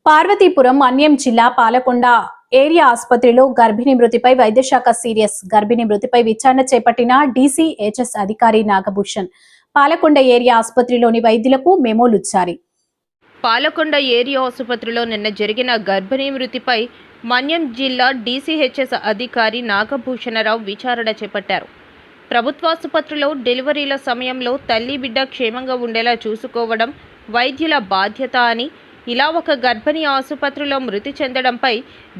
పార్వతీపురం మన్యం జిల్లా పాలకొండ ఏరియా ఆసుపత్రిలో గర్భిణీ మృతిపై వైద్యశాఖ సీరియస్. గర్భిణీ మృతిపై విచారణ చేపట్టిన డీసీహెచ్ఎస్ అధికారి నాగభూషణ్ పాలకొండ ఏరియా ఆసుపత్రిలోని వైద్యులకు మెమోలు ఇచ్చారు. పాలకొండ ఏరియా ఆసుపత్రిలో నిన్న జరిగిన గర్భిణీ మృతిపై మన్యం జిల్లా డీసీహెచ్ఎస్ అధికారి నాగభూషణరావు విచారణ చేపట్టారు. ప్రభుత్వాసుపత్రిలో డెలివరీల సమయంలో తల్లి బిడ్డ క్షేమంగా ఉండేలా చూసుకోవడం వైద్యుల బాధ్యత అని, ఇలా ఒక గర్భిణీ ఆసుపత్రిలో మృతి చెందడంపై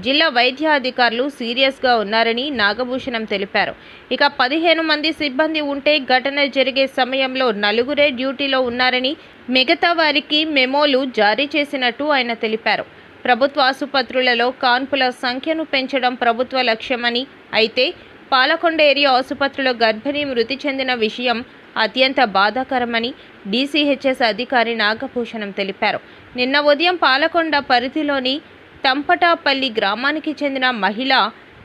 జిల్లా వైద్య అధికారులు సీరియస్గా ఉన్నారని నాగభూషణం తెలిపారు. ఇక 15 మంది సిబ్బంది ఉంటే ఘటన జరిగే సమయంలో 4 డ్యూటీలో ఉన్నారని, మిగతా వారికి మెమోలు జారీ చేసినట్టు ఆయన తెలిపారు. ప్రభుత్వ ఆసుపత్రులలో కాన్పుల సంఖ్యను పెంచడం ప్రభుత్వ లక్ష్యమని, అయితే పాలకొండ ఏరియా ఆసుపత్రిలో గర్భిణీ మృతి చెందిన విషయం అత్యంత బాధాకరమని డీసీహెచ్ఎస్ అధికారి నాగభూషణం తెలిపారు. నిన్న ఉదయం పాలకొండ పరిధిలోని తంపటాపల్లి గ్రామానికి చెందిన మహిళ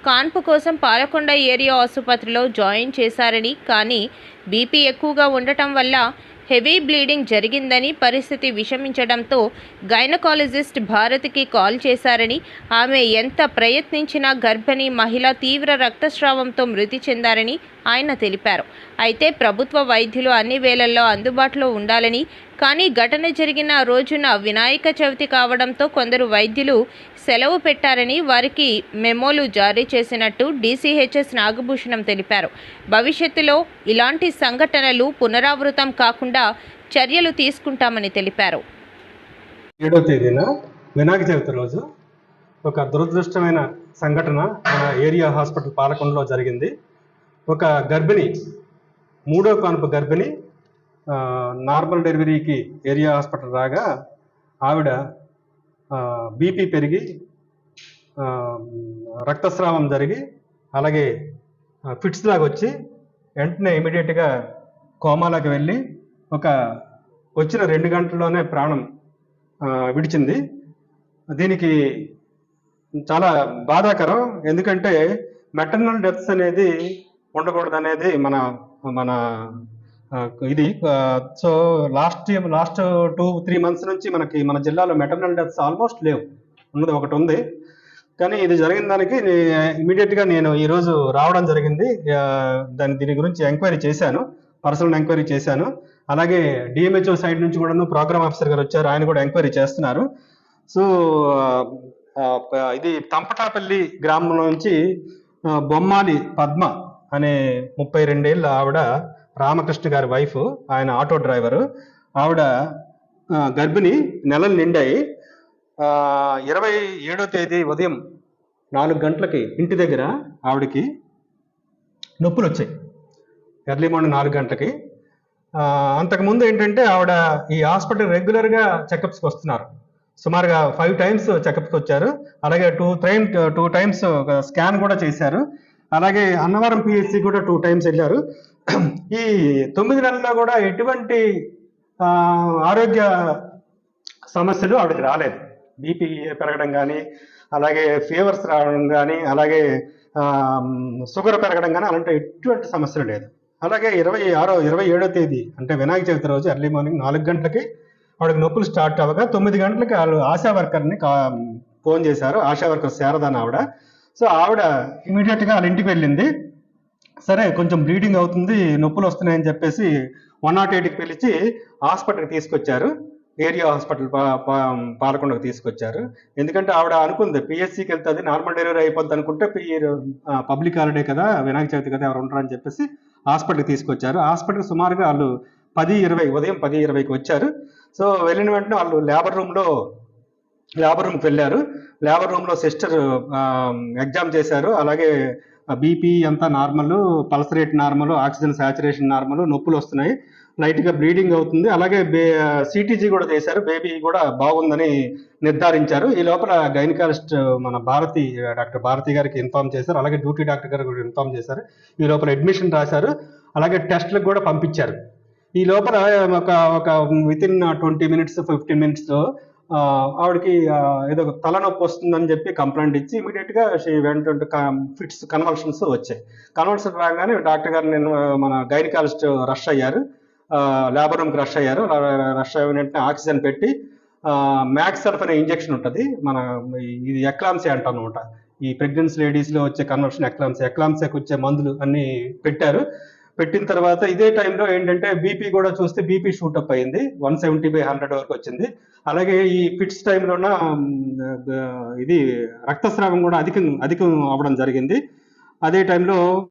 కాన్పు కోసం పాలకొండ ఏరియా ఆసుపత్రిలో జాయిన్ చేశారని, కానీ బీపీ ఎక్కువగా ఉండటం వల్ల హెవీ బ్లీడింగ్ జరిగిందని, పరిస్థితి విషమించడంతో గైనకాలజిస్ట్ భారతికి కాల్ చేశారని, ఆమె ఎంత ప్రయత్నించినా గర్భిణీ మహిళ తీవ్ర రక్తస్రావంతో మృతి చెందారని ఆయన తెలిపారు. అయితే ప్రభుత్వ వైద్యులు అన్ని వేళల్లో అందుబాటులో ఉండాలని, కానీ ఘటన జరిగిన రోజున వినాయక చవితి కావడంతో కొందరు వైద్యులు సెలవు పెట్టారని, వారికి మెమోలు జారీ చేసినట్టు డీసీహెచ్ఎస్ నాగభూషణం తెలిపారు. భవిష్యత్తులో ఇలాంటి సంఘటనలు పునరావృతం కాకుండా చర్యలు తీసుకుంటామని తెలిపారు. 7వ తేదీన వినాయక చవితి రోజు ఒక దురదృష్టమైన సంఘటన మన ఏరియా హాస్పిటల్ పాలకొండలో జరిగింది. ఒక గర్భిణి, 3వ కాన్పు గర్భిణి నార్మల్ డెలివరీకి ఏరియా హాస్పిటల్ రాగా ఆవిడ బీపీ పెరిగి రక్తస్రావం జరిగి అలాగే ఫిట్స్ లాగా వచ్చి వెంటనే ఇమీడియట్గా కోమాలోకి వెళ్ళి వచ్చిన 2 గంటల్లోనే ప్రాణం విడిచింది. దీనికి చాలా బాధాకరం. ఎందుకంటే మెటర్నల్ డెత్స్ అనేది ఉండకూడదు అనేది మన ఇది. సో లాస్ట్ 2-3 మంత్స్ నుంచి మన జిల్లాలో మెటర్నల్ డెత్స్ ఆల్మోస్ట్ లేవు. ఉన్నది ఒకటి ఉంది. కానీ ఇది జరిగిన దానికి ఇమీడియట్గా నేను ఈరోజు రావడం జరిగింది. దీని గురించి ఎంక్వైరీ చేశాను, పర్సనల్ ఎంక్వైరీ చేశాను. అలాగే డిఎంహెచ్ఓ సైడ్ నుంచి కూడా ప్రోగ్రామ్ ఆఫీసర్ గారు వచ్చారు, ఆయన కూడా ఎంక్వైరీ చేస్తున్నారు. సో ఇది తంపటాపల్లి గ్రామం నుంచి బొమ్మాలి పద్మ అనే 32 ఏళ్ళ ఆవిడ, రామకృష్ణ గారి వైఫ్, ఆయన ఆటో డ్రైవరు. ఆవిడ గర్భిణి, నెలలు నిండాయి. 27వ తేదీ ఉదయం 4 గంటలకి ఇంటి దగ్గర ఆవిడకి నొప్పులు వచ్చాయి. ఎర్లీ మార్నింగ్ 4 గంటలకి. అంతకుముందు ఏంటంటే ఆవిడ ఈ హాస్పిటల్ రెగ్యులర్గా చెకప్స్కి వస్తున్నారు. సుమారుగా 5 టైమ్స్ చెకప్కి వచ్చారు. అలాగే 2 టైమ్స్ స్కాన్ కూడా చేశారు. అలాగే అన్నవరం పిహెచ్సి కూడా 2 టైమ్స్ వెళ్ళారు. ఈ 9 నెలల్లో కూడా ఎటువంటి ఆరోగ్య సమస్యలు ఆవిడకి రాలేదు. బీపీ పెరగడం కానీ, అలాగే ఫీవర్స్ రావడం కానీ, అలాగే షుగర్ పెరగడం కానీ అలాంటి ఎటువంటి సమస్యలు లేదు. అలాగే 27వ తేదీ అంటే వినాయక చవితి రోజు ఎర్లీ మార్నింగ్ 4 గంటలకి ఆవిడకి నొప్పులు స్టార్ట్ అవ్వగా 9 గంటలకి వాళ్ళు ఆశా వర్కర్ని ఫోన్ చేశారు. ఆశా వర్కర్ శారదాని ఆవిడ. సో ఆవిడ ఇమీడియట్గా వాళ్ళ ఇంటికి వెళ్ళింది. సరే కొంచెం బ్లీడింగ్ అవుతుంది, నొప్పులు వస్తున్నాయని చెప్పేసి 108కి పిలిచి హాస్పిటల్కి తీసుకొచ్చారు. ఏరియా హాస్పిటల్ పాలకొండకు తీసుకొచ్చారు. ఎందుకంటే ఆవిడ అనుకుంది పిహెచ్సికి వెళ్తుంది, నార్మల్ డెలివరీ అయిపోద్ది అనుకుంటే పబ్లిక్ హాలిడే కదా, వినాయక చవితి కదా, ఎవరు ఉంటారని చెప్పేసి హాస్పిటల్కి తీసుకొచ్చారు. హాస్పిటల్ సుమారుగా వాళ్ళు ఉదయం 10:20కి వచ్చారు. సో వెళ్ళిన వెంటనే వాళ్ళు లేబర్ రూమ్కి వెళ్ళారు. లేబర్ రూమ్లో సిస్టర్ ఎగ్జామ్ చేశారు. అలాగే బీపీ అంతా normal, pulse rate normal, oxygen saturation normal, నొప్పులు వస్తున్నాయి, లైట్గా బ్లీడింగ్ అవుతుంది. అలాగే సిటీజీ కూడా చేశారు. బేబీ కూడా బాగుందని నిర్ధారించారు. ఈ లోపల గైనకాలజిస్ట్ మన డాక్టర్ భారతి గారికి ఇన్ఫార్మ్ చేశారు. అలాగే డ్యూటీ డాక్టర్ గారు కూడా ఇన్ఫార్మ్ చేశారు. ఈ లోపల అడ్మిషన్ రాశారు. అలాగే టెస్ట్లకు కూడా పంపించారు. ఈ లోపల ఒక వితిన్ 20 మినిట్స్ 15 మినిట్స్లో ఆవిడకి ఏదో తలనొప్పి వస్తుందని చెప్పి కంప్లైంట్ ఇచ్చి ఇమీడియట్గా ఫిట్స్ కన్వల్షన్స్ వచ్చాయి. కన్వల్షన్ రాగానే డాక్టర్ గారు మన గైనకాలజిస్ట్ రష్ అయ్యారు, లేబర్ రూమ్కి రష్ అయ్యారు. రష్ అయిన వెంటనే ఆక్సిజన్ పెట్టి మ్యాక్సల్ఫ్ అనే ఇంజెక్షన్ ఉంటుంది. మన ఇది ఎక్లాంసీ అంటాం అనమాట. ఈ ప్రెగ్నెన్సీ లేడీస్లో వచ్చే కన్వర్షన్ ఎక్లాంసియాకి వచ్చే మందులు అన్ని పెట్టారు. పెట్టిన తర్వాత ఇదే టైంలో ఏంటంటే బీపీ కూడా చూస్తే బీపీ షూటప్ అయింది, 170/100 వరకు వచ్చింది. అలాగే ఈ ఫిట్స్ టైంలోన ఇది రక్తస్రావం కూడా అధికం అవ్వడం జరిగింది. అదే టైంలో